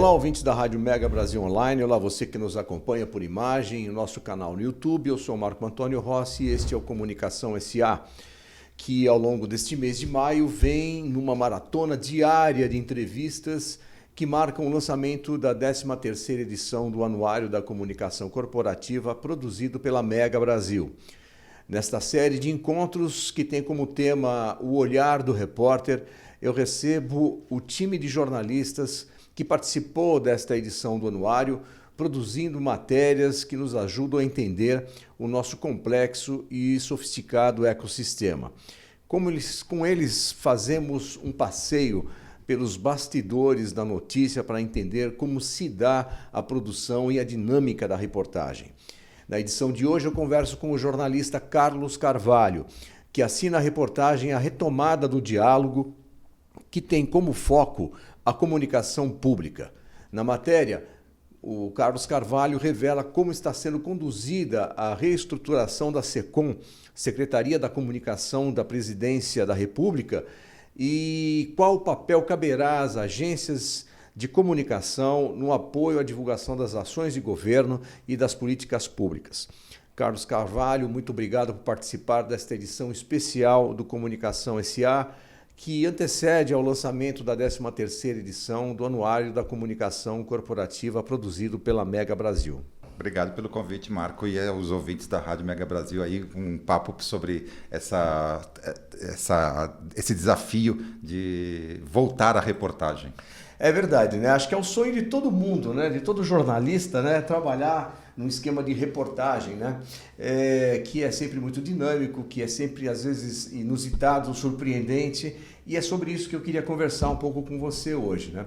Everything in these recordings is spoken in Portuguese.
Olá, ouvintes da Rádio Mega Brasil Online. Olá, você que nos acompanha por imagem no nosso canal no YouTube. Eu sou Marco Antônio Rossi e este é o Comunicação SA, que ao longo deste mês de maio vem numa maratona diária de entrevistas que marcam o lançamento da 13ª edição do Anuário da Comunicação Corporativa produzido pela Mega Brasil. Nesta série de encontros que tem como tema o olhar do repórter, eu recebo o time de jornalistas que participou desta edição do anuário, produzindo matérias que nos ajudam a entender o nosso complexo e sofisticado ecossistema. Com eles fazemos um passeio pelos bastidores da notícia para entender como se dá a produção e a dinâmica da reportagem. Na edição de hoje eu converso com o jornalista Carlos Carvalho, que assina a reportagem A Retomada do Diálogo, que tem como foco a comunicação pública. Na matéria, o Carlos Carvalho revela como está sendo conduzida a reestruturação da SECOM, Secretaria da Comunicação da Presidência da República, e qual papel caberá às agências de comunicação no apoio à divulgação das ações de governo e das políticas públicas. Carlos Carvalho, muito obrigado por participar desta edição especial do Comunicação SA, que antecede ao lançamento da 13ª edição do Anuário da Comunicação Corporativa produzido pela Mega Brasil. Obrigado pelo convite, Marco, e aos ouvintes da Rádio Mega Brasil aí, um papo sobre esse desafio de voltar à reportagem. É verdade, né? Acho que é o sonho de todo mundo, né? De todo jornalista, né? Trabalhar num esquema de reportagem, né? Que é sempre muito dinâmico, que é sempre, às vezes, inusitado, surpreendente, e é sobre isso que eu queria conversar um pouco com você hoje, né?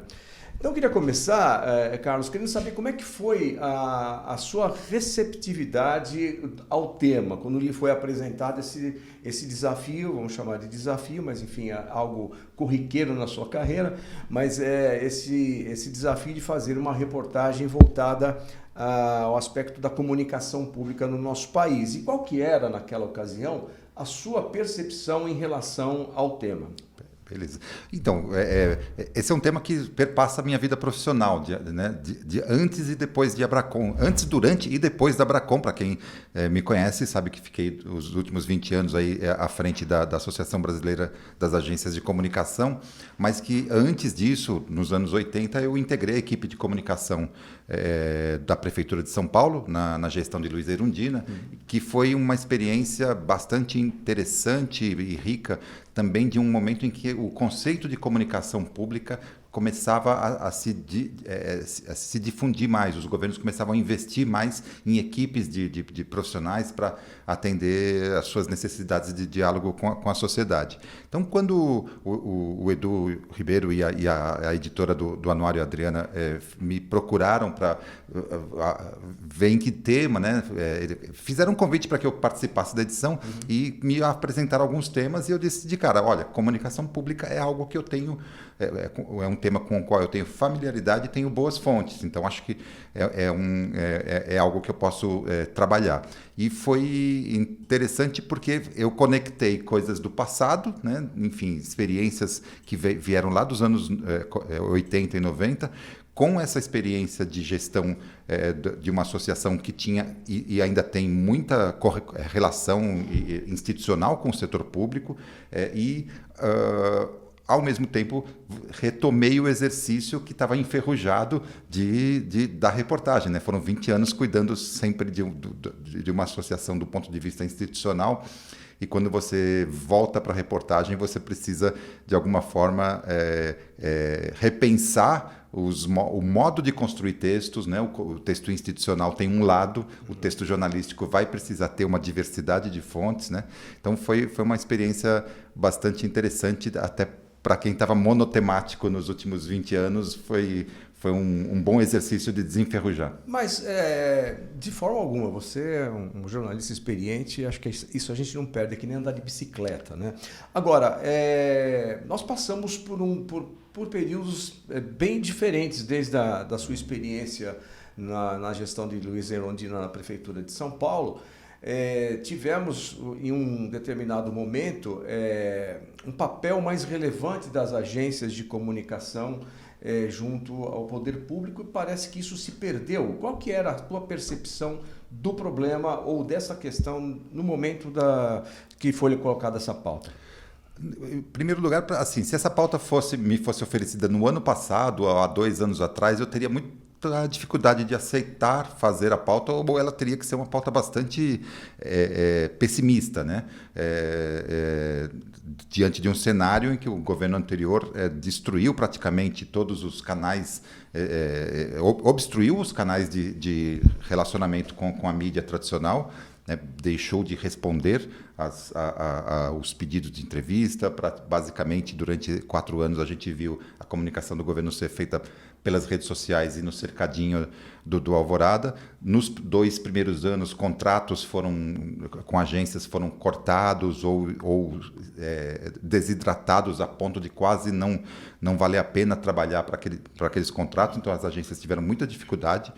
Então eu queria começar, Carlos, querendo saber como é que foi a sua receptividade ao tema, quando lhe foi apresentado esse desafio, vamos chamar de desafio, mas enfim, é algo corriqueiro na sua carreira, mas é esse desafio de fazer uma reportagem voltada ao aspecto da comunicação pública no nosso país. E qual que era, naquela ocasião, a sua percepção em relação ao tema? Beleza. Então, esse é um tema que perpassa a minha vida profissional, de antes e depois de Abracom. Antes, durante e depois da Abracom. Para quem me conhece, sabe que fiquei os últimos 20 anos aí à frente da Associação Brasileira das Agências de Comunicação, mas que antes disso, nos anos 80, eu integrei a equipe de comunicação da Prefeitura de São Paulo, na gestão de Luiz Erundina, que foi uma experiência bastante interessante e rica, também de um momento em que o conceito de comunicação pública começava a se difundir mais, os governos começavam a investir mais em equipes de profissionais para atender às suas necessidades de diálogo com a sociedade. Então, quando o Edu Ribeiro e a editora do Anuário, Adriana, me procuraram para ver em que tema, né, fizeram um convite para que eu participasse da edição e me apresentaram alguns temas, e eu disse de cara, olha, comunicação pública é algo que eu tenho, é um tema com o qual eu tenho familiaridade e tenho boas fontes, então acho que é algo que eu posso trabalhar. E foi interessante porque eu conectei coisas do passado, né? Enfim, experiências que vieram lá dos anos 80 e 90, com essa experiência de gestão de uma associação que tinha e ainda tem muita relação institucional com o setor público ao mesmo tempo, retomei o exercício que estava enferrujado da reportagem, né? Foram 20 anos cuidando sempre de uma associação do ponto de vista institucional, e quando você volta para a reportagem, você precisa, de alguma forma, repensar o modo de construir textos, né? O texto institucional tem um lado, o texto jornalístico vai precisar ter uma diversidade de fontes, né? Então foi uma experiência bastante interessante, até para quem estava monotemático nos últimos 20 anos, foi um bom exercício de desenferrujar. Mas, de forma alguma, você é um jornalista experiente, acho que isso a gente não perde, é que nem andar de bicicleta, né? Agora, nós passamos por períodos bem diferentes, desde da sua experiência na gestão de Luiz Erundina na Prefeitura de São Paulo. Tivemos, em um determinado momento, um papel mais relevante das agências de comunicação junto ao poder público e parece que isso se perdeu. Qual que era a tua percepção do problema ou dessa questão no momento que foi colocada essa pauta? Em primeiro lugar, assim, se essa pauta me fosse oferecida no ano passado, há 2 anos atrás, eu teria muita dificuldade de aceitar fazer a pauta, ou ela teria que ser uma pauta bastante pessimista, né? Diante de um cenário em que o governo anterior destruiu praticamente todos os canais, obstruiu os canais de relacionamento com a mídia tradicional, né, deixou de responder aos pedidos de entrevista. Basicamente, durante 4 anos, a gente viu a comunicação do governo ser feita pelas redes sociais e no cercadinho do Alvorada. Nos 2 primeiros anos, contratos com agências foram cortados ou desidratados a ponto de quase não valer a pena trabalhar para aqueles contratos. Então, as agências tiveram muita dificuldade.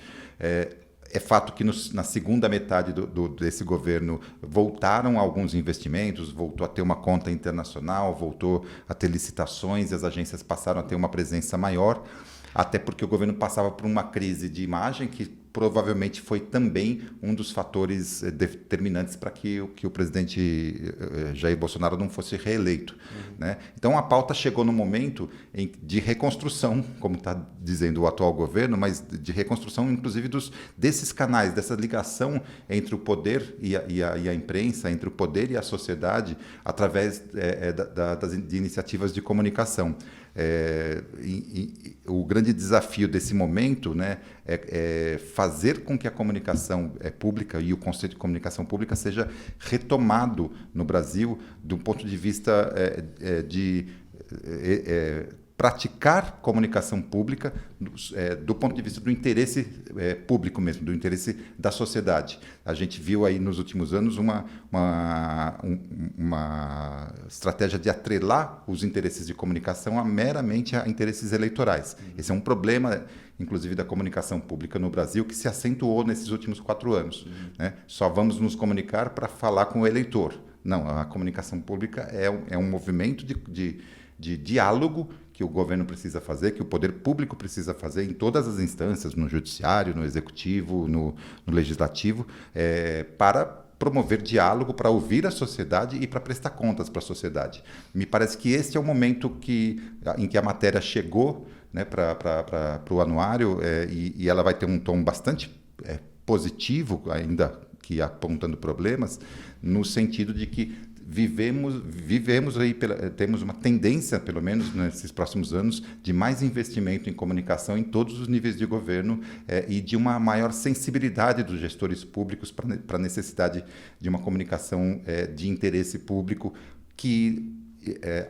É fato que na segunda metade desse governo voltaram alguns investimentos, voltou a ter uma conta internacional, voltou a ter licitações e as agências passaram a ter uma presença maior, até porque o governo passava por uma crise de imagem que provavelmente foi também um dos fatores determinantes para que o presidente Jair Bolsonaro não fosse reeleito. Né? Então, a pauta chegou no momento de reconstrução, como está dizendo o atual governo, mas de reconstrução, inclusive, desses canais, dessa ligação entre o poder e a imprensa, entre o poder e a sociedade, através de iniciativas de comunicação. O grande desafio desse momento, né, é fazer com que a comunicação pública e o conceito de comunicação pública seja retomado no Brasil do ponto de vista de praticar comunicação pública do ponto de vista do interesse público mesmo, do interesse da sociedade. A gente viu aí nos últimos anos uma estratégia de atrelar os interesses de comunicação meramente a interesses eleitorais. Esse é um problema, inclusive, da comunicação pública no Brasil, que se acentuou nesses últimos 4 anos. Né? Só vamos nos comunicar para falar com o eleitor. Não, a comunicação pública é um movimento de diálogo que o governo precisa fazer, que o poder público precisa fazer em todas as instâncias, no judiciário, no executivo, no legislativo, para promover diálogo, para ouvir a sociedade e para prestar contas para a sociedade. Me parece que esse é o momento em que a matéria chegou, né, para o anuário, e ela vai ter um tom bastante positivo, ainda que apontando problemas, no sentido de que vivemos aí, temos uma tendência, pelo menos nesses próximos anos, de mais investimento em comunicação em todos os níveis de governo e de uma maior sensibilidade dos gestores públicos para a necessidade de uma comunicação de interesse público que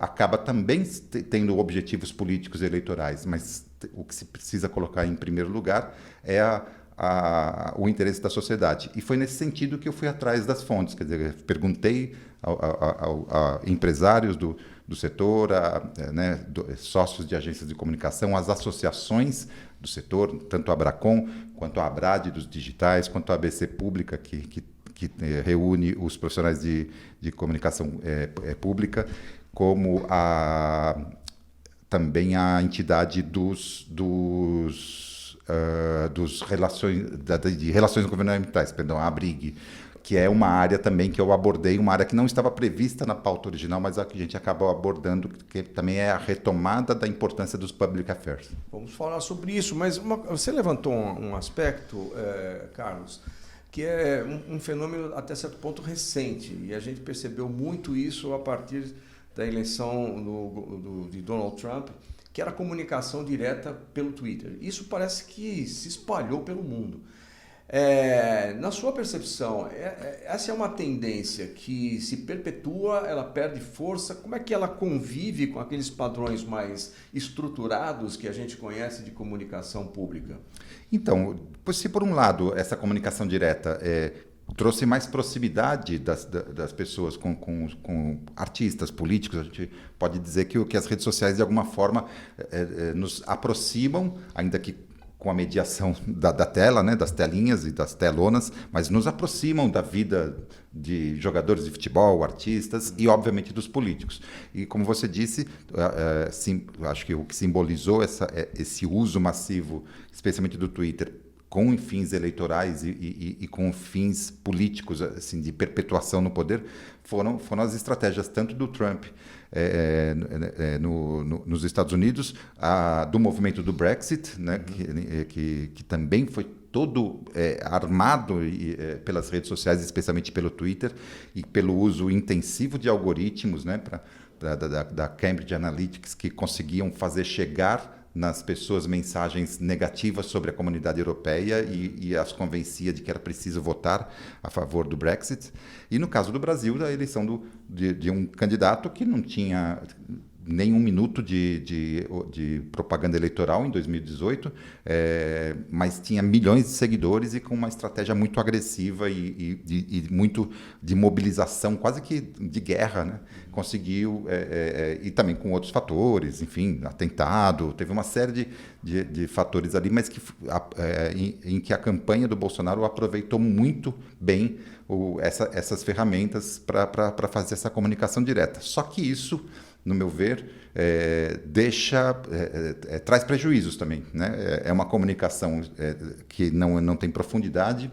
acaba também tendo objetivos políticos e eleitorais, mas o que se precisa colocar em primeiro lugar é o interesse da sociedade. E foi nesse sentido que eu fui atrás das fontes, quer dizer, perguntei a empresários do setor, sócios de agências de comunicação, as associações do setor, tanto a Abracom, quanto a Abrad dos digitais, quanto a ABC Pública, que reúne os profissionais de comunicação pública, como também a entidade de relações governamentais, a ABRIG, que é uma área também que eu abordei, uma área que não estava prevista na pauta original, mas a que a gente acabou abordando, que também é a retomada da importância dos public affairs. Vamos falar sobre isso, mas você levantou um aspecto, Carlos, que é um fenômeno até certo ponto recente, e a gente percebeu muito isso a partir da eleição de Donald Trump, que era a comunicação direta pelo Twitter. Isso parece que se espalhou pelo mundo. Na sua percepção, essa é uma tendência que se perpetua, ela perde força? Como é que ela convive com aqueles padrões mais estruturados que a gente conhece de comunicação pública? Então, se por um lado essa comunicação direta trouxe mais proximidade das pessoas com artistas, políticos, a gente pode dizer que as redes sociais de alguma forma nos aproximam, ainda que com a mediação da tela, né, das telinhas e das telonas, mas nos aproximam da vida de jogadores de futebol, artistas e, obviamente, dos políticos. E, como você disse, acho que o que simbolizou esse uso massivo, especialmente do Twitter, com fins eleitorais e com fins políticos, assim, de perpetuação no poder, foram as estratégias tanto do Trump nos Estados Unidos, do movimento do Brexit, né, que também foi todo armado pelas redes sociais, especialmente pelo Twitter, e pelo uso intensivo de algoritmos, né, da Cambridge Analytics, que conseguiam fazer chegar nas pessoas mensagens negativas sobre a comunidade europeia e as convencia de que era preciso votar a favor do Brexit. E no caso do Brasil, a eleição de um candidato que não tinha nem um minuto de propaganda eleitoral em 2018, mas tinha milhões de seguidores e com uma estratégia muito agressiva e muito de mobilização, quase que de guerra, né? Conseguiu, e também com outros fatores, enfim, atentado, teve uma série de fatores ali, mas em que a campanha do Bolsonaro aproveitou muito bem essas ferramentas para fazer essa comunicação direta. Só que isso, no meu ver, traz prejuízos também, né? É uma comunicação que não tem profundidade,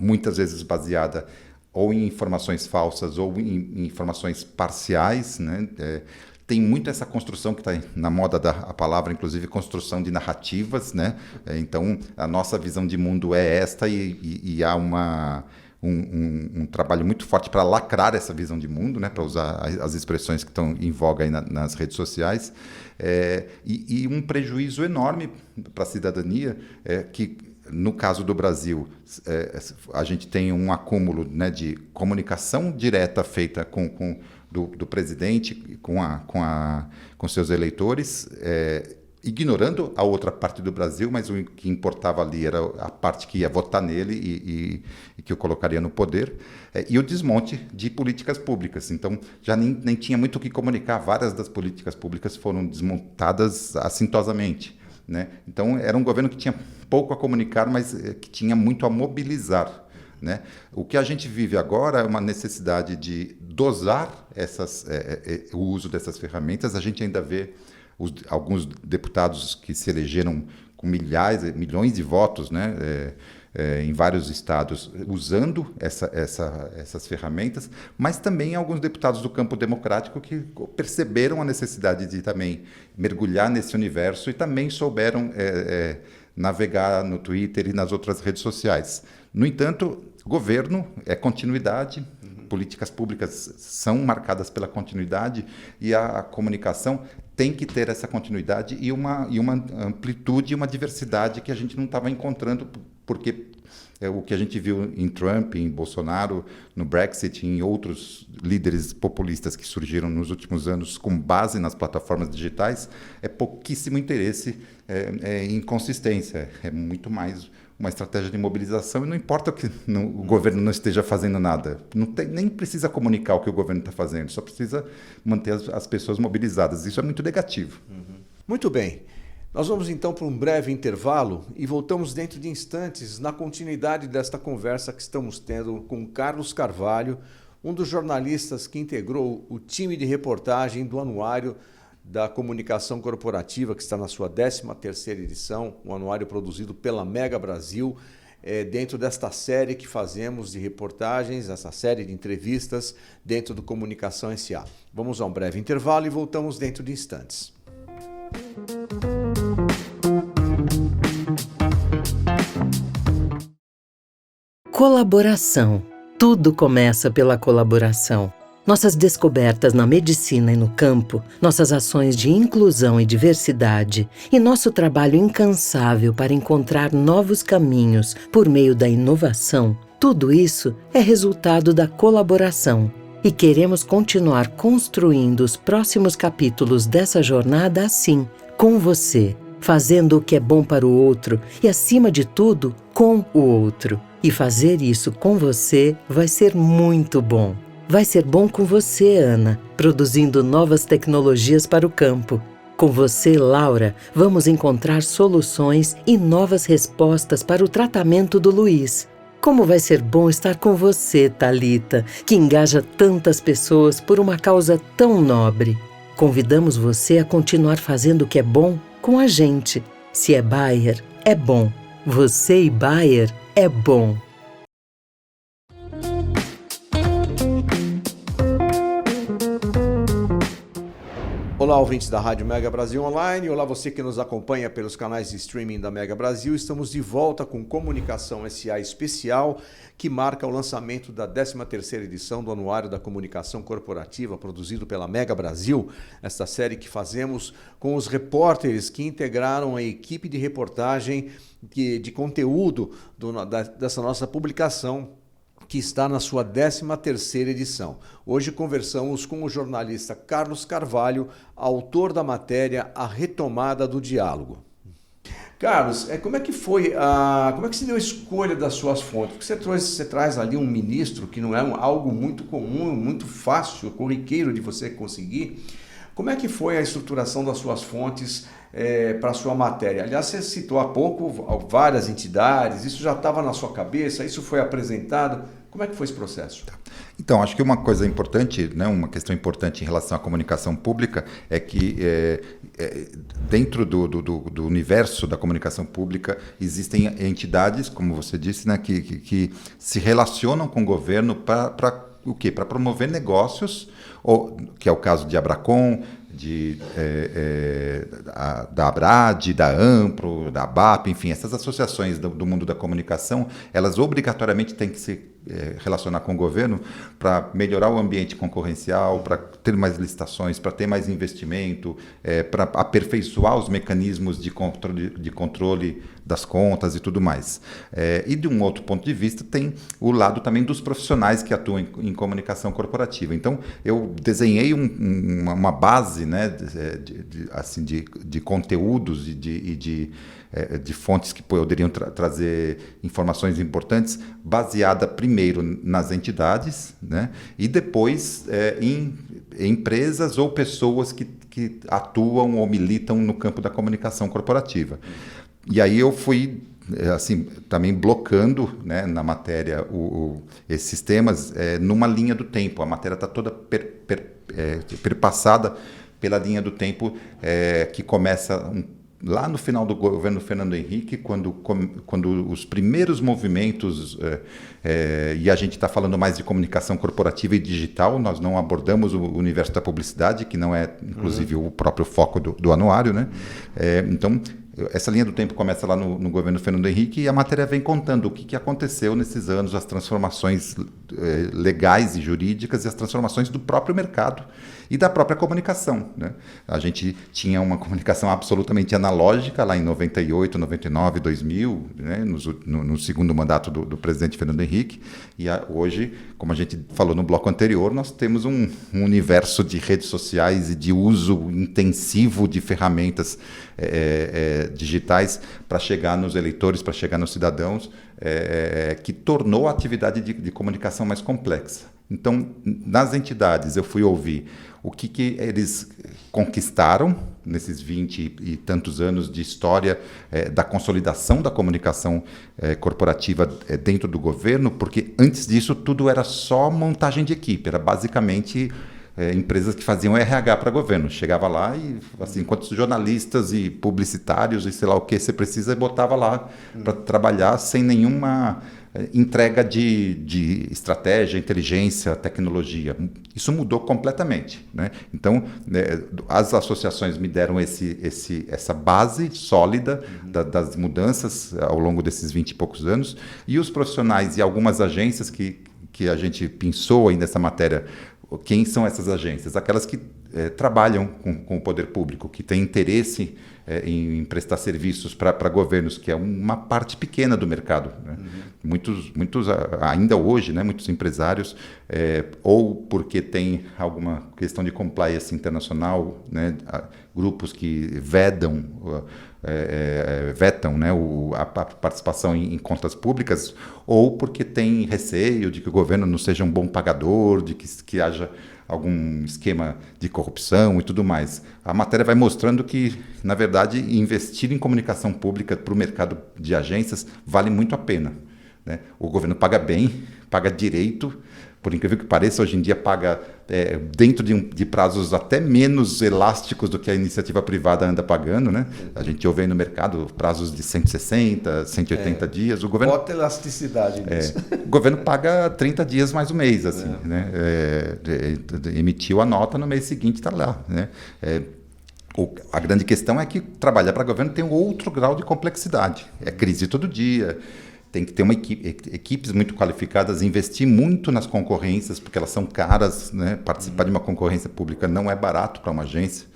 muitas vezes baseada ou em informações falsas ou em informações parciais, né? Tem muito essa construção que está na moda a palavra, inclusive, construção de narrativas, né? Então, a nossa visão de mundo é esta e há um trabalho muito forte para lacrar essa visão de mundo, né, para usar as expressões que estão em voga aí nas redes sociais, e um prejuízo enorme para a cidadania, que no caso do Brasil a gente tem um acúmulo, né, de comunicação direta feita do presidente com seus eleitores, ignorando a outra parte do Brasil, mas o que importava ali era a parte que ia votar nele e que o colocaria no poder, e o desmonte de políticas públicas. Então, já nem tinha muito o que comunicar. Várias das políticas públicas foram desmontadas assintosamente, né? Então, era um governo que tinha pouco a comunicar, mas que tinha muito a mobilizar, né? O que a gente vive agora é uma necessidade de dosar o uso dessas ferramentas. A gente ainda vê alguns deputados que se elegeram com milhões de votos, né, em vários estados, usando essas ferramentas, mas também alguns deputados do campo democrático que perceberam a necessidade de também mergulhar nesse universo e também souberam navegar no Twitter e nas outras redes sociais. No entanto, governo é continuidade, políticas públicas são marcadas pela continuidade e a comunicação tem que ter essa continuidade e uma amplitude e uma diversidade que a gente não estava encontrando, porque o que a gente viu em Trump, em Bolsonaro, no Brexit, em outros líderes populistas que surgiram nos últimos anos com base nas plataformas digitais, é pouquíssimo interesse em consistência, é muito mais uma estratégia de mobilização, e não importa que o governo não esteja fazendo nada, nem precisa comunicar o que o governo está fazendo, só precisa manter as pessoas mobilizadas. Isso é muito negativo. Muito bem. Nós vamos então para um breve intervalo e voltamos dentro de instantes na continuidade desta conversa que estamos tendo com Carlos Carvalho, um dos jornalistas que integrou o time de reportagem do Anuário da Comunicação Corporativa, que está na sua 13ª edição, um anuário produzido pela Mega Brasil, dentro desta série que fazemos de reportagens, essa série de entrevistas dentro do Comunicação SA. Vamos a um breve intervalo e voltamos dentro de instantes. Colaboração. Tudo começa pela colaboração. Nossas descobertas na medicina e no campo, nossas ações de inclusão e diversidade e nosso trabalho incansável para encontrar novos caminhos por meio da inovação, tudo isso é resultado da colaboração. E queremos continuar construindo os próximos capítulos dessa jornada assim, com você, fazendo o que é bom para o outro e, acima de tudo, com o outro. E fazer isso com você vai ser muito bom. Vai ser bom com você, Ana, produzindo novas tecnologias para o campo. Com você, Laura, vamos encontrar soluções e novas respostas para o tratamento do Luiz. Como vai ser bom estar com você, Thalita, que engaja tantas pessoas por uma causa tão nobre. Convidamos você a continuar fazendo o que é bom com a gente. Se é Bayer, é bom. Você e Bayer é bom. Olá, ouvintes da Rádio Mega Brasil Online. Olá, você que nos acompanha pelos canais de streaming da Mega Brasil. Estamos de volta com Comunicação S.A. Especial, que marca o lançamento da 13ª edição do Anuário da Comunicação Corporativa, produzido pela Mega Brasil. Esta série que fazemos com os repórteres que integraram a equipe de reportagem de conteúdo dessa nossa publicação, que está na sua 13ª edição. Hoje conversamos com o jornalista Carlos Carvalho, autor da matéria A Retomada do Diálogo. Carlos, como é que se deu a escolha das suas fontes? Porque você traz ali um ministro que não é algo muito comum, muito fácil, corriqueiro de você conseguir. Como é que foi a estruturação das suas fontes para a sua matéria? Aliás, você citou há pouco várias entidades, isso já estava na sua cabeça, isso foi apresentado. Como é que foi esse processo? Então, acho que uma coisa importante, né, uma questão importante em relação à comunicação pública é que dentro do universo da comunicação pública existem entidades, como você disse, né, que se relacionam com o governo para o quê? Para promover negócios, que é o caso de Abracom, da Abrad, da Ampro, da ABAP, enfim, essas associações do mundo da comunicação, elas obrigatoriamente têm que se relacionar com o governo para melhorar o ambiente concorrencial, para ter mais licitações, para ter mais investimento, para aperfeiçoar os mecanismos de controle das contas e tudo mais. E de um outro ponto de vista tem o lado também dos profissionais que atuam em comunicação corporativa. Então, eu desenhei uma base, né, de conteúdos e de fontes que poderiam trazer informações importantes, baseada primeiro nas entidades, né, e depois em empresas ou pessoas que atuam ou militam no campo da comunicação corporativa. E aí eu fui também blocando, né, na matéria esses temas numa linha do tempo. A matéria está toda perpassada pela linha do tempo que começa lá no final do governo Fernando Henrique, quando os primeiros movimentos, e a gente está falando mais de comunicação corporativa e digital, nós não abordamos o universo da publicidade, que não é, inclusive, o próprio foco do anuário, né? Então, essa linha do tempo começa lá no governo Fernando Henrique e a matéria vem contando o que aconteceu nesses anos, as transformações legais e jurídicas e as transformações do próprio mercado e da própria comunicação, né? A gente tinha uma comunicação absolutamente analógica lá em 98, 99, 2000, né? No segundo mandato do presidente Fernando Henrique, e hoje, como a gente falou no bloco anterior, nós temos um universo de redes sociais e de uso intensivo de ferramentas digitais para chegar nos eleitores, para chegar nos cidadãos, que tornou a atividade de comunicação mais complexa. Então, nas entidades, eu fui ouvir o que eles conquistaram nesses 20 e tantos anos de história da consolidação da comunicação corporativa dentro do governo, porque antes disso tudo era só montagem de equipe, era basicamente empresas que faziam RH para governo. Chegava lá e, assim, quantos jornalistas e publicitários e sei lá o que você precisa, botava lá para trabalhar sem nenhuma entrega de estratégia, inteligência, tecnologia. Isso mudou completamente, né? Então, as associações me deram essa base sólida das mudanças ao longo desses 20 e poucos anos, e os profissionais e algumas agências que a gente pensou aí nessa matéria. Quem são essas agências? Aquelas que trabalham com o poder público, que têm interesse em prestar serviços para governos, que é uma parte pequena do mercado, né? Muitos, ainda hoje, né, muitos empresários, ou porque tem alguma questão de compliance internacional, né, grupos que vetam, né, a participação em contas públicas, ou porque tem receio de que o governo não seja um bom pagador, de que haja algum esquema de corrupção e tudo mais. A matéria vai mostrando que, na verdade, investir em comunicação pública para o mercado de agências vale muito a pena, né? O governo paga bem, paga direito, por incrível que pareça, hoje em dia paga dentro de prazos até menos elásticos do que a iniciativa privada anda pagando, né? A gente ouve aí no mercado prazos de 160, 180 dias. O governo, bota elasticidade nisso. O governo paga 30 dias mais um mês, assim, né? Emitiu a nota, no mês seguinte está lá, né? A grande questão é que trabalhar para o governo tem um outro grau de complexidade. É crise todo dia. Tem que ter equipes muito qualificadas, investir muito nas concorrências, porque elas são caras, né? Participar de uma concorrência pública não é barato para uma agência,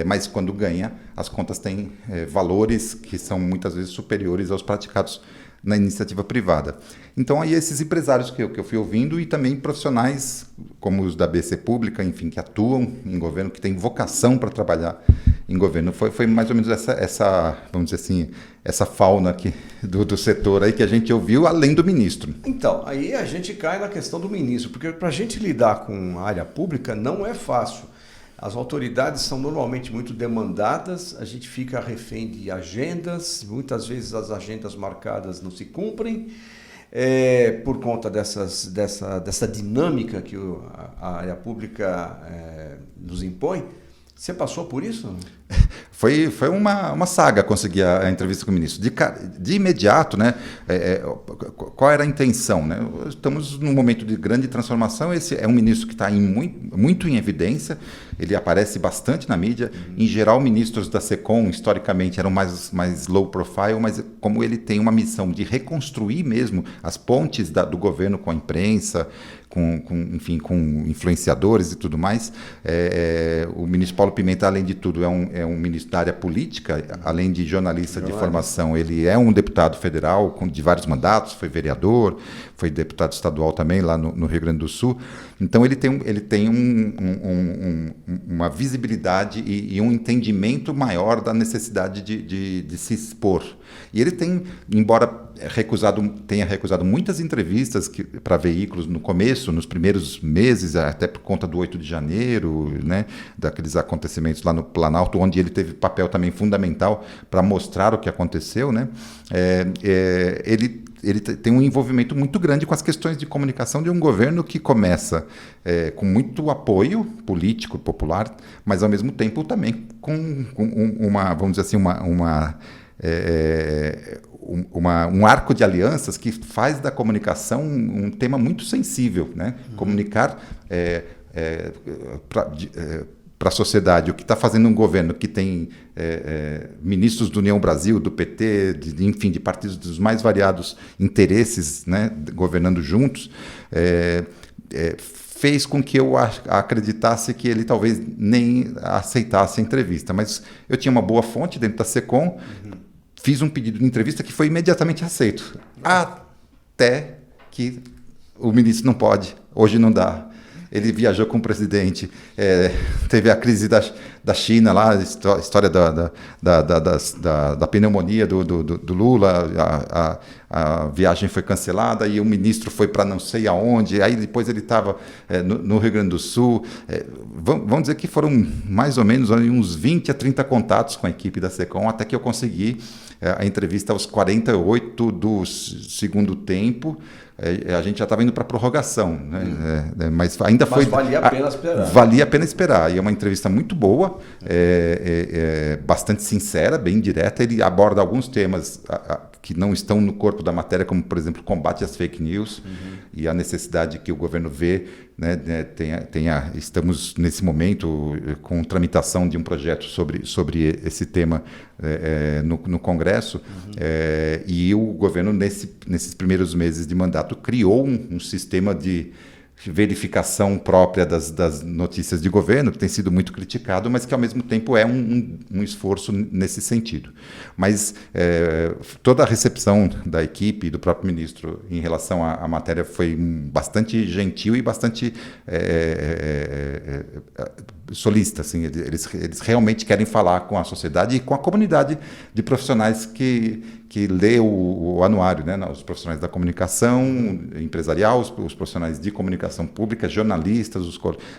mas quando ganha, as contas têm valores que são muitas vezes superiores aos praticados na iniciativa privada. Então, aí esses empresários que eu fui ouvindo e também profissionais como os da BC Pública, enfim, que atuam em governo, que têm vocação para trabalhar em governo. Foi mais ou menos essa, vamos dizer assim, essa fauna aqui do setor aí que a gente ouviu, além do ministro. Então, aí a gente cai na questão do ministro, porque para a gente lidar com a área pública não é fácil. As autoridades são normalmente muito demandadas, a gente fica refém de agendas, muitas vezes as agendas marcadas não se cumprem, por conta dessa dinâmica que a área pública nos impõe. Você passou por isso? Foi uma saga conseguir a entrevista com o ministro. De imediato, né, qual era a intenção? Né? Estamos num momento de grande transformação. Esse é um ministro que está muito em evidência, ele aparece bastante na mídia. Em geral, ministros da SECOM, historicamente, eram mais low profile, mas como ele tem uma missão de reconstruir mesmo as pontes do governo com a imprensa, enfim, com influenciadores e tudo mais. O ministro Paulo Pimenta, além de tudo, é um ministro da área política, além de jornalista de formação. Ele é um deputado federal de vários mandatos, foi vereador, foi deputado estadual também lá no Rio Grande do Sul. Então, ele tem uma visibilidade e um entendimento maior da necessidade de se expor. E ele embora tenha recusado muitas entrevistas para veículos no começo, nos primeiros meses, até por conta do 8 de janeiro, né, daqueles acontecimentos lá no Planalto, onde ele teve papel também fundamental para mostrar o que aconteceu, né, ele tem um envolvimento muito grande com as questões de comunicação de um governo que começa com muito apoio político, popular, mas ao mesmo tempo também com uma, vamos dizer assim, um arco de alianças que faz da comunicação um tema muito sensível, né? Comunicar para a sociedade o que está fazendo um governo que tem ministros do União Brasil, do PT, enfim, de partidos dos mais variados interesses, né, governando juntos, fez com que eu acreditasse que ele talvez nem aceitasse a entrevista. Mas eu tinha uma boa fonte dentro da SECOM, fiz um pedido de entrevista que foi imediatamente aceito. Até que o ministro não pode, hoje não dá. Ele viajou com o presidente, teve a crise da China lá, a história da pneumonia do Lula, a viagem foi cancelada e o ministro foi para não sei aonde, aí depois ele estava no Rio Grande do Sul. Vamos dizer que foram mais ou menos uns 20 a 30 contatos com a equipe da SECOM, até que eu consegui a entrevista aos 48 do segundo tempo. A gente já estava indo para a prorrogação, né? Mas ainda foi... valia a pena esperar. Valia a pena esperar. E é uma entrevista muito boa, bastante sincera, bem direta. Ele aborda alguns temas que não estão no corpo da matéria, como, por exemplo, combate às fake news e a necessidade que o governo vê, né, estamos, nesse momento, com tramitação de um projeto sobre esse tema no Congresso, e o governo, nesses primeiros meses de mandato, criou um sistema de verificação própria das notícias de governo, que tem sido muito criticado, mas que, ao mesmo tempo, é um esforço nesse sentido. Mas toda a recepção da equipe e do próprio ministro em relação à matéria foi bastante gentil e bastante solícita. Assim, eles realmente querem falar com a sociedade e com a comunidade de profissionais que que lê o anuário, né? Os profissionais da comunicação empresarial, os profissionais de comunicação pública, jornalistas,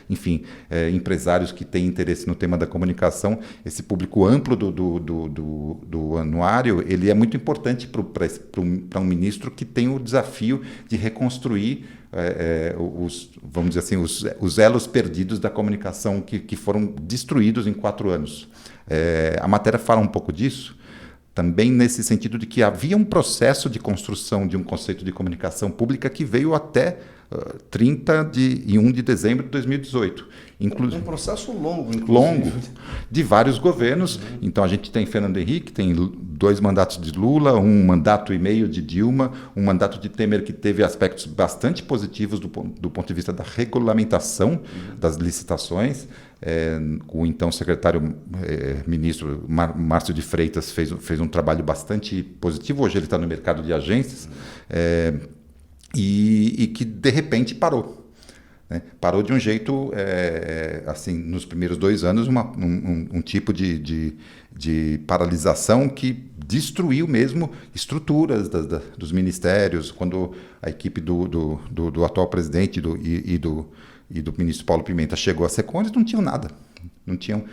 enfim, empresários que têm interesse no tema da comunicação. Esse público amplo do anuário, ele é muito importante para um ministro que tem o desafio de reconstruir vamos dizer assim, os elos perdidos da comunicação que foram destruídos em 4 anos. A matéria fala um pouco disso, também nesse sentido de que havia um processo de construção de um conceito de comunicação pública que veio até 31 de dezembro de 2018. Um processo longo, inclusive. Longo, de vários governos. Então, a gente tem Fernando Henrique, tem 2 mandatos de Lula, 1 mandato e meio de Dilma, 1 mandato de Temer que teve aspectos bastante positivos do ponto de vista da regulamentação das licitações. O então secretário ministro Márcio de Freitas fez um trabalho bastante positivo. Hoje ele está no mercado de agências. E que de repente parou. Né? Parou de um jeito, assim, nos primeiros 2 anos, um tipo de paralisação que destruiu mesmo estruturas dos ministérios. Quando a equipe do atual presidente e do ministro Paulo Pimenta chegou a SECOM, eles não tinham nada. Não tinham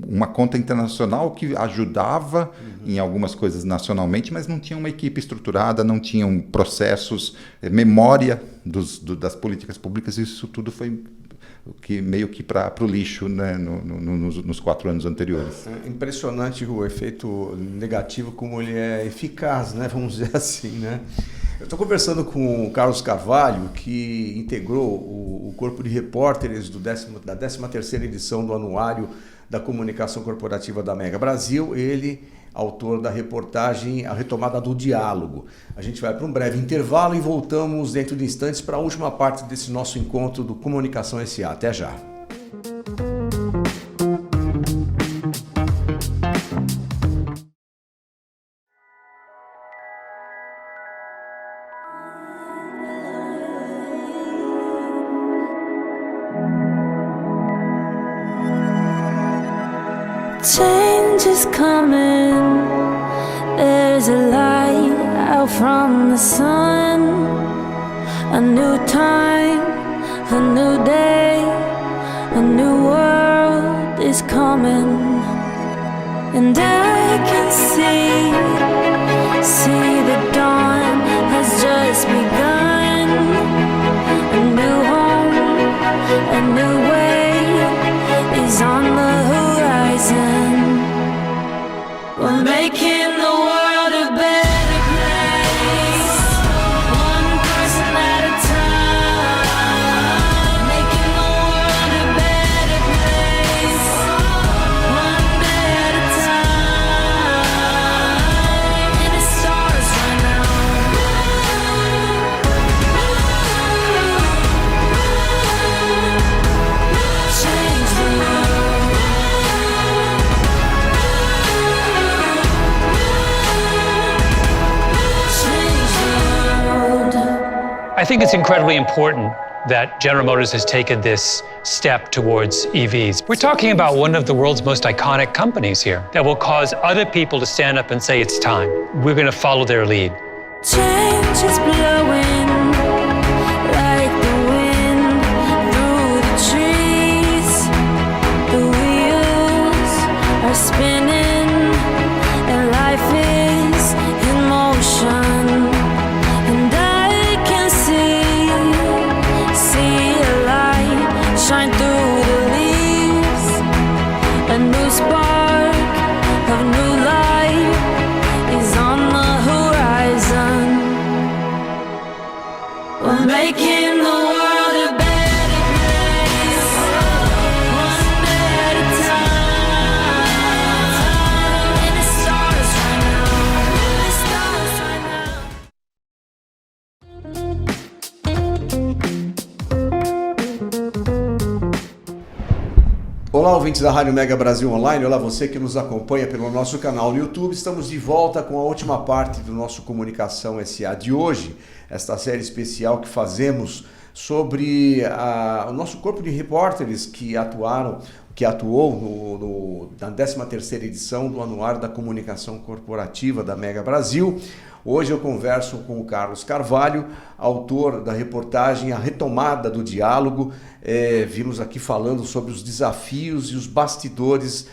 uma conta internacional que ajudava em algumas coisas nacionalmente, mas não tinha uma equipe estruturada, não tinham processos, memória das políticas públicas. Isso tudo foi meio que para o lixo, né, nos 4 anos anteriores. É impressionante o efeito negativo, como ele é eficaz, né, vamos dizer assim, né? Eu estou conversando com o Carlos Carvalho, que integrou o corpo de repórteres da 13ª edição do Anuário da Comunicação Corporativa da Mega Brasil. Ele, autor da reportagem A Retomada do Diálogo. A gente vai para um breve intervalo e voltamos dentro de instantes para a última parte desse nosso encontro do Comunicação SA. Até já. Change is coming. There's a light out from the sun. A new time, a new day, a new world is coming. And I can see the dawn has just begun. A new home, a new way is on the horizon. We're making the world a better place, one person at a time. Making the world a better place, one day at a time. And it starts right now. Change the world. I think it's incredibly important that General Motors has taken this step towards EVs. We're talking about one of the world's most iconic companies here that will cause other people to stand up and say it's time. We're going to follow their lead. Change is blowing like the wind through the trees. The wheels are spinning and life is in motion. And I can see a light shine through the leaves. A new spark of new life is on the horizon. We're making the world a better place, one day at a time. And it starts right now. It starts right now. Olá, ouvintes da Rádio Mega Brasil Online. Olá, você que nos acompanha pelo nosso canal no YouTube. Estamos de volta com a última parte do nosso Comunicação SA de hoje, esta série especial que fazemos sobre o nosso corpo de repórteres que atuou na 13ª edição do Anuário da Comunicação Corporativa da Mega Brasil. Hoje eu converso com o Carlos Carvalho, autor da reportagem A Retomada do Diálogo. Vimos aqui falando sobre os desafios e os bastidores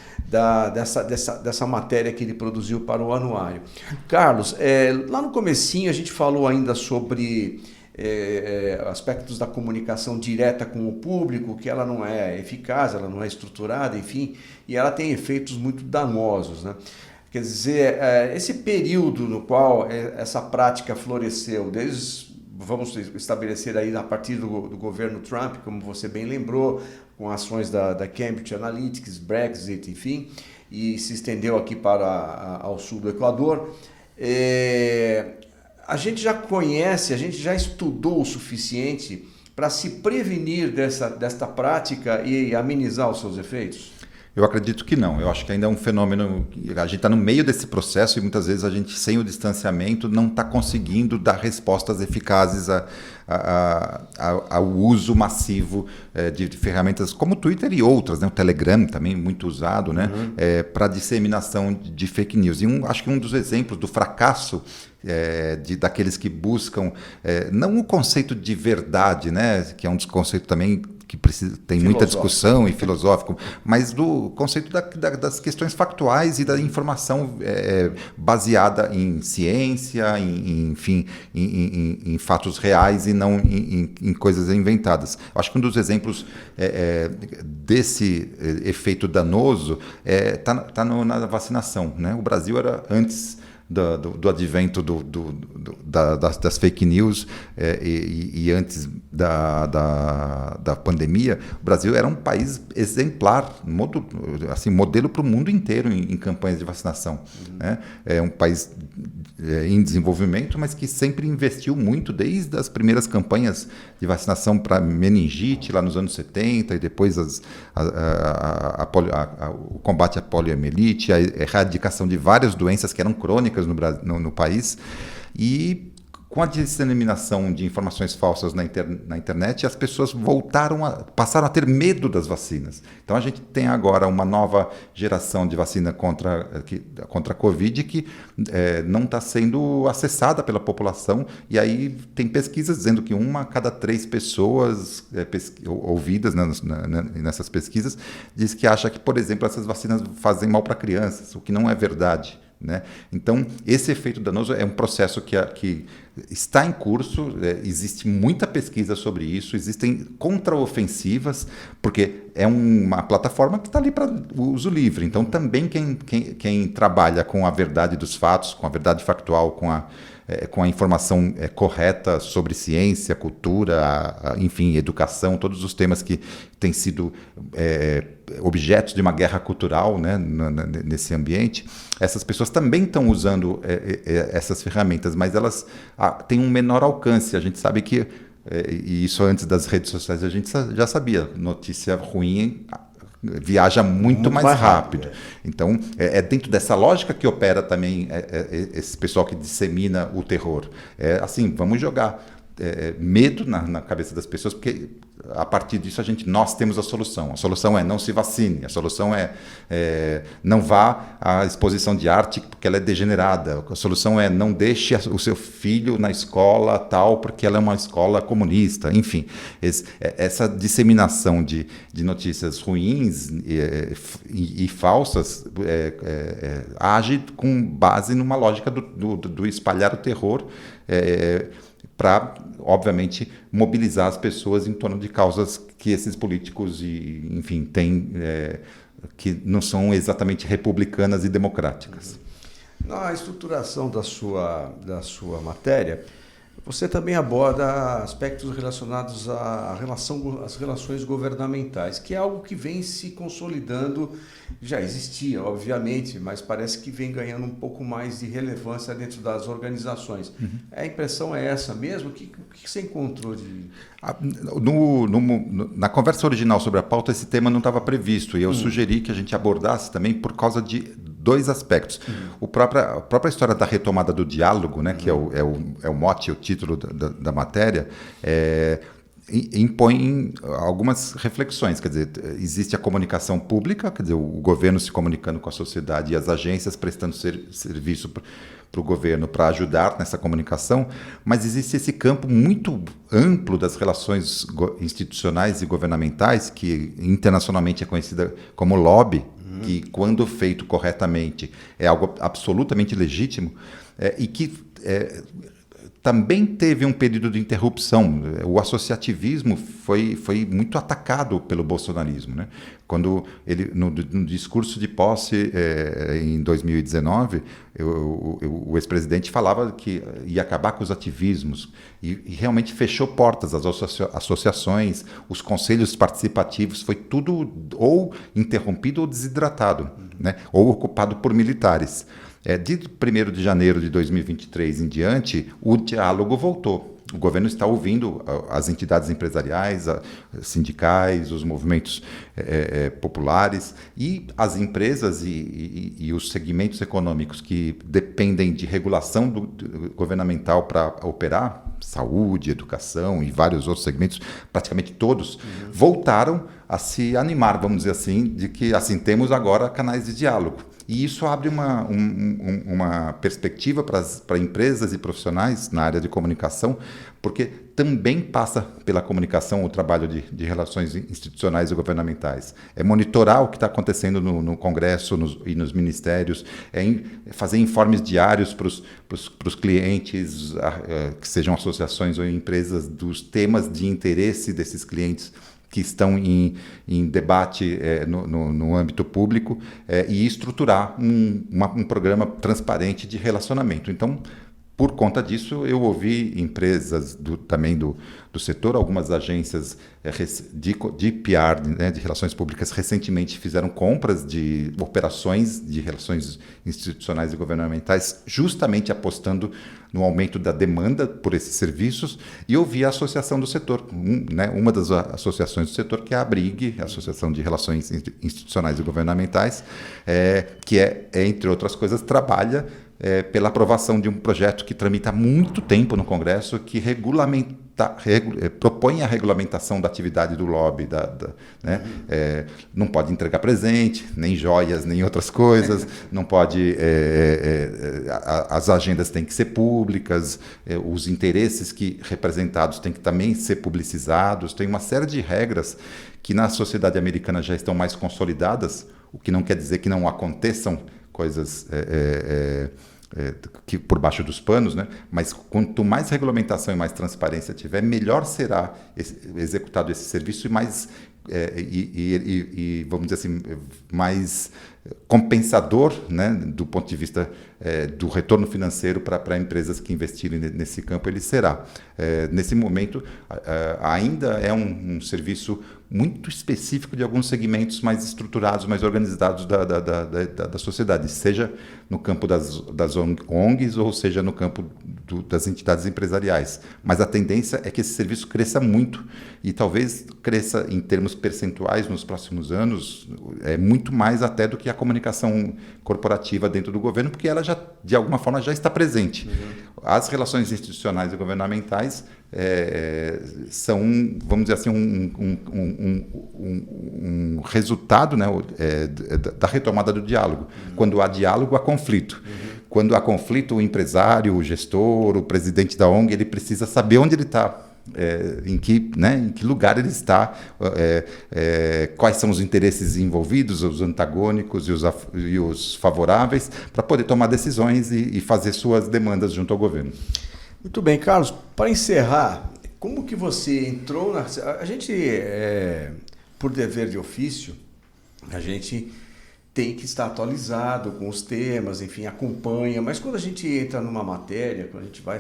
dessa matéria que ele produziu para o anuário. Carlos, lá no comecinho a gente falou ainda sobre aspectos da comunicação direta com o público, que ela não é eficaz, ela não é estruturada, enfim, e ela tem efeitos muito danosos, né? Quer dizer, esse período no qual essa prática floresceu, vamos estabelecer aí a partir do governo Trump, como você bem lembrou, com ações da Cambridge Analytica, Brexit, enfim, e se estendeu aqui ao sul do Equador. A gente já conhece, a gente já estudou o suficiente para se prevenir desta prática e amenizar os seus efeitos? Eu acredito que não. Eu acho que ainda é um fenômeno. A gente está no meio desse processo e muitas vezes a gente, sem o distanciamento, não está conseguindo dar respostas eficazes ao uso massivo de ferramentas como o Twitter e outras, né? O Telegram também muito usado, né? Para disseminação de fake news. E acho que um dos exemplos do fracasso daqueles que buscam não o conceito de verdade, né? Que é um dos conceitos também que tem muita discussão e filosófico, mas do conceito das questões factuais e da informação baseada em ciência, enfim, em fatos reais e não em coisas inventadas. Acho que um dos exemplos desse efeito danoso está na vacinação, né? O Brasil era antes do advento das fake news e antes da pandemia, o Brasil era um país exemplar, modelo para o mundo inteiro em campanhas de vacinação. Né? É um país em desenvolvimento, mas que sempre investiu muito, desde as primeiras campanhas de vacinação para meningite, lá nos anos 70, e depois o combate à poliomielite, a erradicação de várias doenças que eram crônicas no país. E com a disseminação de informações falsas na internet, as pessoas passaram a ter medo das vacinas. Então a gente tem agora uma nova geração de vacina contra a Covid que não está sendo acessada pela população, e aí tem pesquisas dizendo que 1 a cada 3 pessoas ouvidas nessas pesquisas diz que acha que, por exemplo, essas vacinas fazem mal para crianças, o que não é verdade. Né? Então, esse efeito danoso é um processo que está em curso, existe muita pesquisa sobre isso, existem contraofensivas, porque é uma plataforma que está ali para uso livre. Então, também quem trabalha com a verdade dos fatos, com a verdade factual, com a informação correta sobre ciência, cultura, enfim, educação, todos os temas que têm sido objetos de uma guerra cultural, né, nesse ambiente, essas pessoas também estão usando essas ferramentas, mas elas têm um menor alcance. A gente sabe que, e isso antes das redes sociais a gente já sabia, notícia ruim viaja muito mais rápido. Então, é dentro dessa lógica que opera também esse pessoal que dissemina o terror. Assim, vamos jogar medo na cabeça das pessoas, porque a partir disso nós temos a solução. A solução é não se vacine, a solução é não vá à exposição de arte porque ela é degenerada, a solução é não deixe o seu filho na escola tal porque ela é uma escola comunista, enfim. Essa disseminação de notícias ruins e falsas age com base numa lógica do espalhar o terror, para, obviamente, mobilizar as pessoas em torno de causas que esses políticos, enfim, têm, que não são exatamente republicanas e democráticas. Na estruturação da sua matéria, Você também aborda aspectos relacionados às relações governamentais, que é algo que vem se consolidando, já existia, obviamente, mas parece que vem ganhando um pouco mais de relevância dentro das organizações. A impressão é essa mesmo? O que você encontrou de... Na conversa original sobre a pauta, esse tema não estava previsto, e eu sugeri que a gente abordasse também por causa de 2 aspectos. A própria história da retomada do diálogo, né, que é o mote, o título da matéria, impõe algumas reflexões. Quer dizer, existe a comunicação pública, quer dizer, o governo se comunicando com a sociedade e as agências prestando serviço para o governo para ajudar nessa comunicação, mas existe esse campo muito amplo das relações institucionais e governamentais, que internacionalmente é conhecida como lobby, que, quando feito corretamente, é algo absolutamente legítimo, e que também teve um período de interrupção. O associativismo foi muito atacado pelo bolsonarismo, né? Quando ele, no discurso de posse em 2019, o ex-presidente falava que ia acabar com os ativismos e realmente fechou portas às associações, os conselhos participativos, foi tudo ou interrompido ou desidratado, né? Ou ocupado por militares. De 1º de janeiro de 2023 em diante, o diálogo voltou. O governo está ouvindo as entidades empresariais, sindicais, os movimentos populares e as empresas e os segmentos econômicos que dependem de regulação governamental para operar, saúde, educação e vários outros segmentos, praticamente todos, voltaram a se animar, vamos dizer assim, de que assim temos agora canais de diálogo. E isso abre uma perspectiva para empresas e profissionais na área de comunicação, porque também passa pela comunicação o trabalho de relações institucionais e governamentais. É monitorar o que está acontecendo no Congresso e nos ministérios, fazer informes diários para os clientes, que sejam associações ou empresas, dos temas de interesse desses clientes que estão em debate no âmbito público, e estruturar um programa transparente de relacionamento. Então, por conta disso, eu ouvi empresas também do setor, algumas agências de PR, né, de relações públicas, recentemente fizeram compras de operações de relações institucionais e governamentais, justamente apostando no aumento da demanda por esses serviços, e ouvi a associação do setor, uma das associações do setor, que é a ABRIG, a Associação de Relações Institucionais e Governamentais, que entre outras coisas, trabalha pela aprovação de um projeto que tramita há muito tempo no Congresso, que propõe a regulamentação da atividade do lobby. Né? Não pode entregar presente, nem joias, nem outras coisas, não pode... as agendas têm que ser públicas, os interesses representados têm que também ser publicizados, tem uma série de regras que na sociedade americana já estão mais consolidadas, o que não quer dizer que não aconteçam coisas que por baixo dos panos, né? Mas quanto mais regulamentação e mais transparência tiver, melhor será executado esse serviço e mais vamos dizer assim, mais compensador, né, do ponto de vista do retorno financeiro para empresas que investirem nesse campo, ele será. Nesse momento, ainda é um serviço muito específico de alguns segmentos mais estruturados, mais organizados da sociedade, seja no campo das ONGs ou seja no campo das entidades empresariais. Mas a tendência é que esse serviço cresça muito e talvez cresça em termos percentuais nos próximos anos, muito mais até do que a comunicação corporativa dentro do governo, porque ela já, de alguma forma, já está presente. As relações institucionais e governamentais são, vamos dizer assim, um resultado, né, da retomada do diálogo. Quando há diálogo, há conflito. Quando há conflito, o empresário, o gestor, o presidente da ONG, ele precisa saber onde ele está. Em que lugar ele está, quais são os interesses envolvidos, os antagônicos e os favoráveis, para poder tomar decisões e fazer suas demandas junto ao governo. Muito bem, Carlos. Para encerrar, como que você entrou a gente, por dever de ofício, a gente tem que estar atualizado com os temas, enfim, acompanha. Mas quando a gente entra numa matéria, quando a gente vai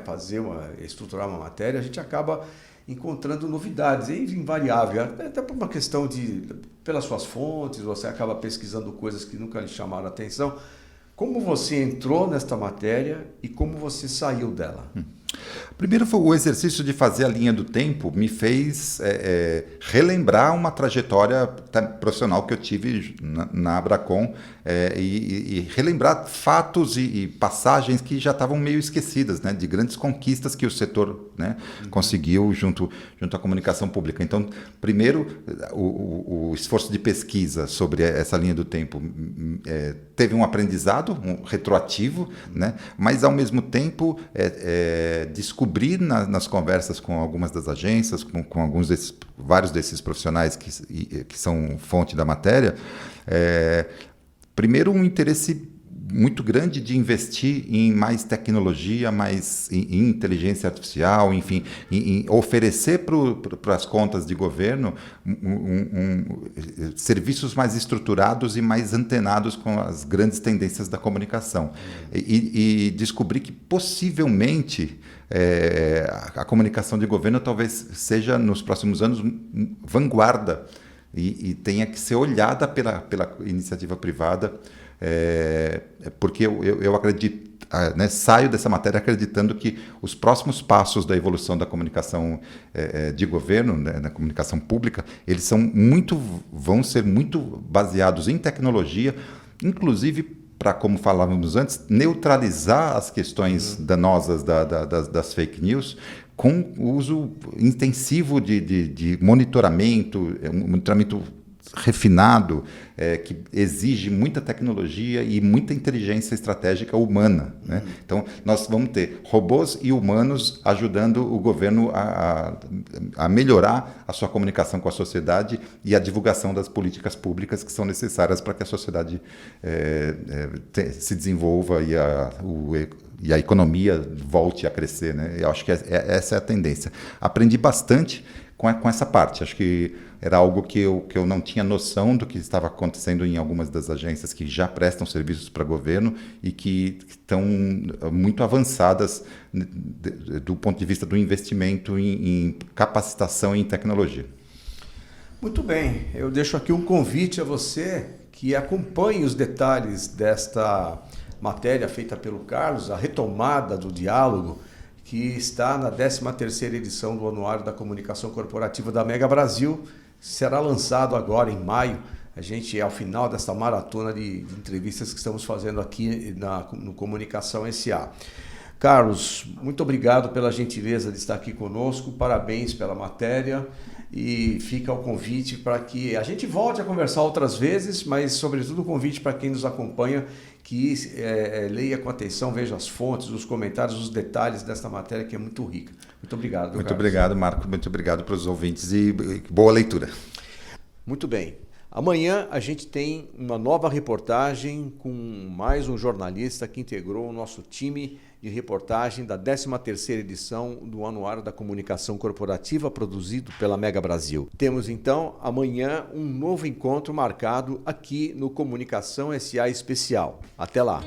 estruturar uma matéria, a gente acaba encontrando novidades, é invariável, até por uma questão pelas suas fontes, você acaba pesquisando coisas que nunca lhe chamaram a atenção. Como você entrou nesta matéria e como você saiu dela? Primeiro, foi o exercício de fazer a linha do tempo me fez relembrar uma trajetória profissional que eu tive na Abracom e relembrar fatos e passagens que já estavam meio esquecidas, né, de grandes conquistas que o setor, né, conseguiu junto à comunicação pública. Então, primeiro, o esforço de pesquisa sobre essa linha do tempo teve um aprendizado, um retroativo, né, mas, ao mesmo tempo, descobrir nas conversas com algumas das agências, com vários desses profissionais que são fonte da matéria, primeiro um interesse muito grande de investir em mais tecnologia, em inteligência artificial, enfim, em oferecer para as contas de governo serviços mais estruturados e mais antenados com as grandes tendências da comunicação. E descobrir que possivelmente a comunicação de governo talvez seja, nos próximos anos, vanguarda e tenha que ser olhada pela iniciativa privada, porque eu acredito, né, saio dessa matéria acreditando que os próximos passos da evolução da comunicação de governo, né, na comunicação pública, eles vão ser muito baseados em tecnologia, inclusive para, como falávamos antes, neutralizar as questões danosas das fake news com o uso intensivo de monitoramento, um monitoramento refinado, que exige muita tecnologia e muita inteligência estratégica humana, né? Então, nós vamos ter robôs e humanos ajudando o governo a melhorar a sua comunicação com a sociedade e a divulgação das políticas públicas que são necessárias para que a sociedade se desenvolva e a economia volte a crescer, né? Eu acho que essa é a tendência. Aprendi bastante com essa parte. Acho que era algo que eu não tinha noção do que estava acontecendo em algumas das agências que já prestam serviços para governo e que estão muito avançadas do ponto de vista do investimento em capacitação e em tecnologia. Muito bem, eu deixo aqui um convite a você que acompanhe os detalhes desta matéria feita pelo Carlos, a retomada do diálogo, que está na 13ª edição do Anuário da Comunicação Corporativa da Mega Brasil. Será lançado agora em maio. A gente é ao final desta maratona de entrevistas que estamos fazendo aqui no Comunicação SA. Carlos, muito obrigado pela gentileza de estar aqui conosco, parabéns pela matéria e fica o convite para que a gente volte a conversar outras vezes, mas sobretudo o convite para quem nos acompanha que leia com atenção, veja as fontes, os comentários, os detalhes desta matéria que é muito rica. Muito obrigado. Muito obrigado, Marco. Muito obrigado para os ouvintes e boa leitura. Muito bem. Amanhã a gente tem uma nova reportagem com mais um jornalista que integrou o nosso time de reportagem da 13ª edição do Anuário da Comunicação Corporativa, produzido pela Mega Brasil. Temos então amanhã um novo encontro marcado aqui no Comunicação SA Especial. Até lá!